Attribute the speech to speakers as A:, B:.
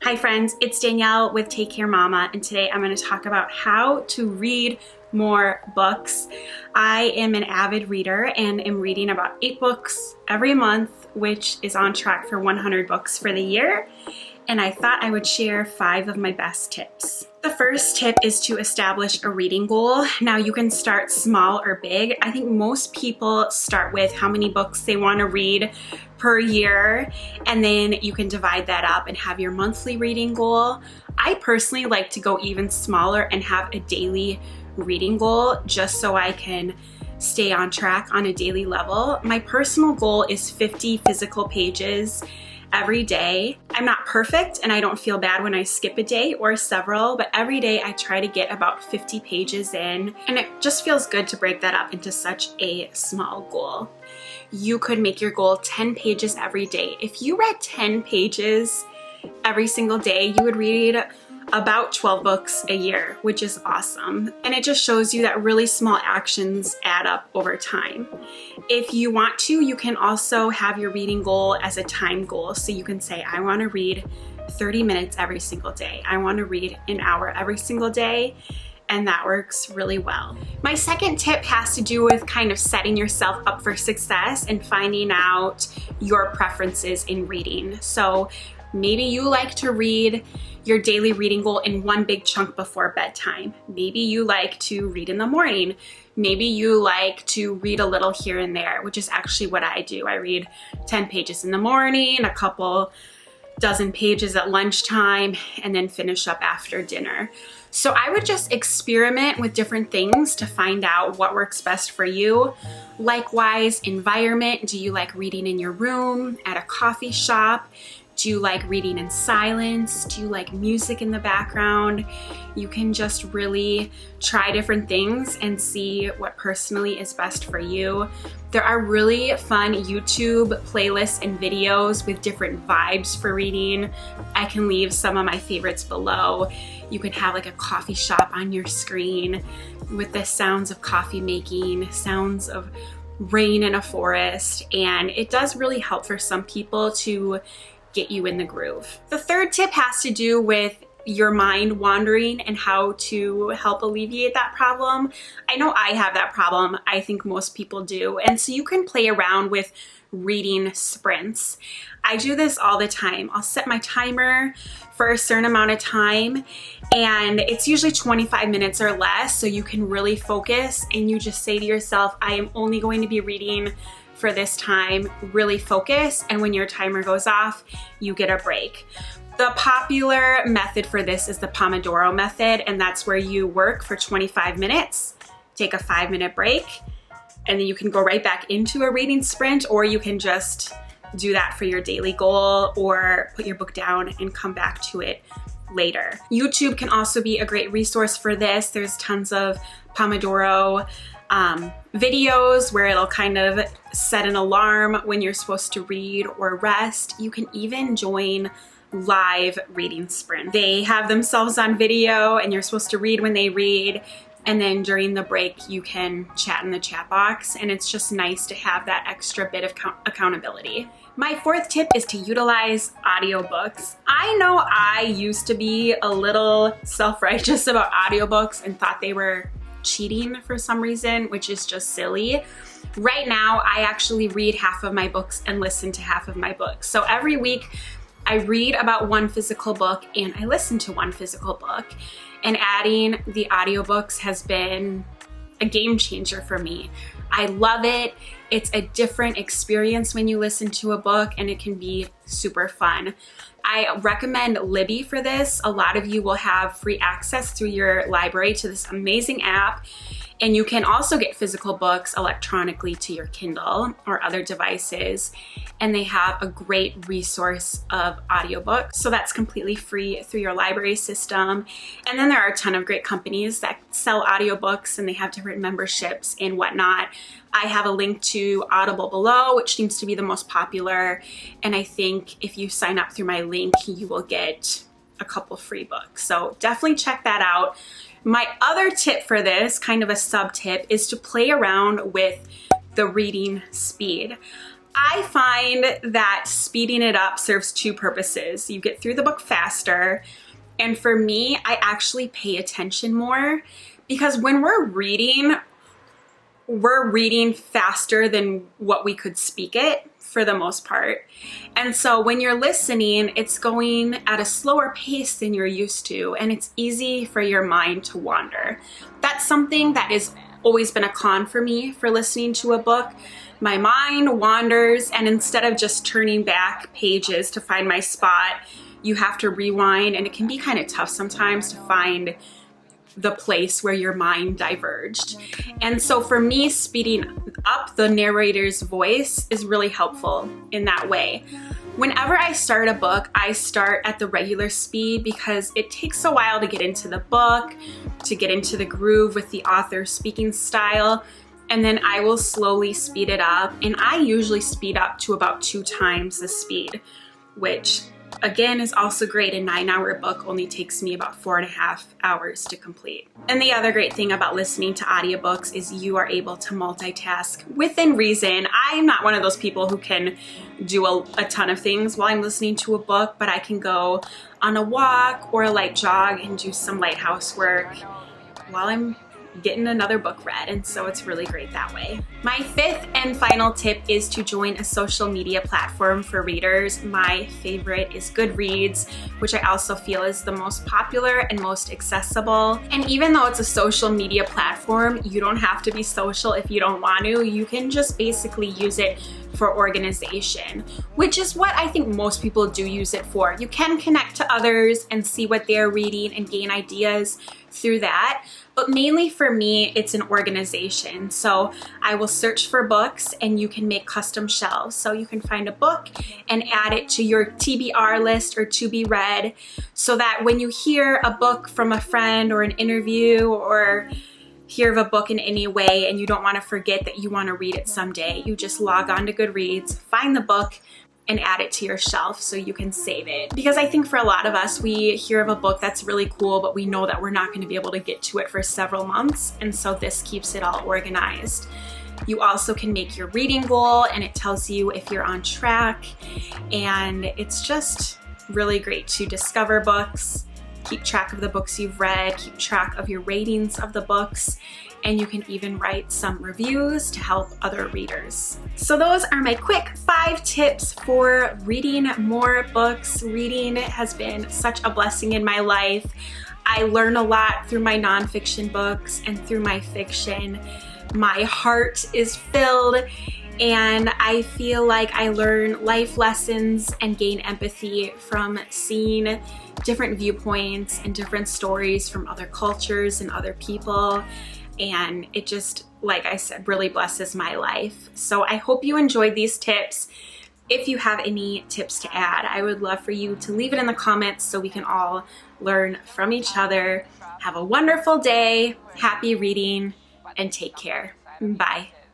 A: Hi friends, it's Danielle with Take Care Mama, and today I'm going to talk about how to read more books. I am an avid reader and am reading about 8 books every month, which is on track for 100 books for the year. And I thought I would share 5 of my best tips. The first tip is to establish a reading goal. Now you can start small or big. I think most people start with how many books they want to read per year, and then you can divide that up and have your monthly reading goal. I personally like to go even smaller and have a daily reading goal just so I can stay on track on a daily level. My personal goal is 50 physical pages every day. I'm not perfect and I don't feel bad when I skip a day or several, but every day I try to get about 50 pages in, and it just feels good to break that up into such a small goal. You could make your goal 10 pages every day. If you read 10 pages every single day, you would read about 12 books a year, which is awesome. And it just shows you that really small actions add up over time. If you want to, you can also have your reading goal as a time goal. So you can say, I want to read 30 minutes every single day. I want to read an hour every single day. And that works really well. My second tip has to do with kind of setting yourself up for success and finding out your preferences in reading. So maybe you like to read your daily reading goal in one big chunk before bedtime. Maybe you like to read in the morning. Maybe you like to read a little here and there, which is actually what I do. I read 10 pages in the morning, a couple dozen pages at lunchtime, and then finish up after dinner. So I would just experiment with different things to find out what works best for you. Likewise, environment. Do you like reading in your room, at a coffee shop? Do you like reading in silence? Do you like music in the background? You can just really try different things and see what personally is best for you. There are really fun YouTube playlists and videos with different vibes for reading. I can leave some of my favorites below. You can have like a coffee shop on your screen with the sounds of coffee making, sounds of rain in a forest, and it does really help for some people to get you in the groove. The third tip has to do with your mind wandering and how to help alleviate that problem. I know I have that problem. I think most people do. And so you can play around with reading sprints. I do this all the time. I'll set my timer for a certain amount of time, and it's usually 25 minutes or less, so you can really focus, and you just say to yourself, I am only going to be reading for this time, really focus, and when your timer goes off, you get a break. The popular method for this is the Pomodoro method, and that's where you work for 25 minutes, take a 5-minute break, and then you can go right back into a reading sprint, or you can just do that for your daily goal, or put your book down and come back to it later. YouTube can also be a great resource for this. There's tons of Pomodoro videos where it'll kind of set an alarm when you're supposed to read or rest. You can even join live reading sprint. They have themselves on video and you're supposed to read when they read, and then during the break you can chat in the chat box, and it's just nice to have that extra bit of accountability. My fourth tip is to utilize audiobooks. I know I used to be a little self-righteous about audiobooks and thought they were cheating for some reason, which is just silly. Right now, I actually read half of my books and listen to half of my books. So every week, I read about one physical book and I listen to one physical book. And adding the audiobooks has been a game changer for me. I love it. It's a different experience when you listen to a book, and it can be super fun. I recommend Libby for this. A lot of you will have free access through your library to this amazing app. And you can also get physical books electronically to your Kindle or other devices. And they have a great resource of audiobooks. So that's completely free through your library system. And then there are a ton of great companies that sell audiobooks, and they have different memberships and whatnot. I have a link to Audible below, which seems to be the most popular. And I think if you sign up through my link, you will get a couple free books. So definitely check that out. My other tip for this, kind of a sub tip, is to play around with the reading speed. I find that speeding it up serves two purposes. You get through the book faster, and for me, I actually pay attention more because when we're reading faster than what we could speak it for the most part. And so when you're listening, it's going at a slower pace than you're used to, and it's easy for your mind to wander. That's something that has always been a con for me for listening to a book. My mind wanders, and instead of just turning back pages to find my spot, you have to rewind, and it can be kind of tough sometimes to find the place where your mind diverged. And so for me, speeding up the narrator's voice is really helpful in that way. Whenever I start a book, I start at the regular speed because it takes a while to get into the book, to get into the groove with the author's speaking style, and then I will slowly speed it up. And I usually speed up to about 2 times the speed, which again is also great. A 9-hour book only takes me about 4.5 hours to complete. And the other great thing about listening to audiobooks is you are able to multitask within reason. I'm not one of those people who can do a ton of things while I'm listening to a book, but I can go on a walk or a light jog and do some light housework while I'm getting another book read, and so it's really great that way. My 5th and final tip is to join a social media platform for readers. My favorite is Goodreads, which I also feel is the most popular and most accessible. And even though it's a social media platform, you don't have to be social if you don't want to. You can just basically use it for organization, which is what I think most people do use it for. You can connect to others and see what they're reading and gain ideas through that. But mainly for me, it's an organization. So I will search for books, and you can make custom shelves. So you can find a book and add it to your TBR list or to be read, so that when you hear a book from a friend or an interview or hear of a book in any way and you don't want to forget that you want to read it someday, you just log on to Goodreads, find the book, and add it to your shelf so you can save it. Because I think for a lot of us, we hear of a book that's really cool, but we know that we're not going to be able to get to it for several months, and so this keeps it all organized. You also can make your reading goal, and it tells you if you're on track, and it's just really great to discover books, keep track of the books you've read, keep track of your ratings of the books, and you can even write some reviews to help other readers. So those are my quick 5 tips for reading more books. Reading has been such a blessing in my life. I learn a lot through my nonfiction books and through my fiction. My heart is filled, and I feel like I learn life lessons and gain empathy from seeing different viewpoints and different stories from other cultures and other people. And it just, like I said, really blesses my life. So I hope you enjoyed these tips. If you have any tips to add, I would love for you to leave it in the comments so we can all learn from each other. Have a wonderful day, happy reading, and take care. Bye.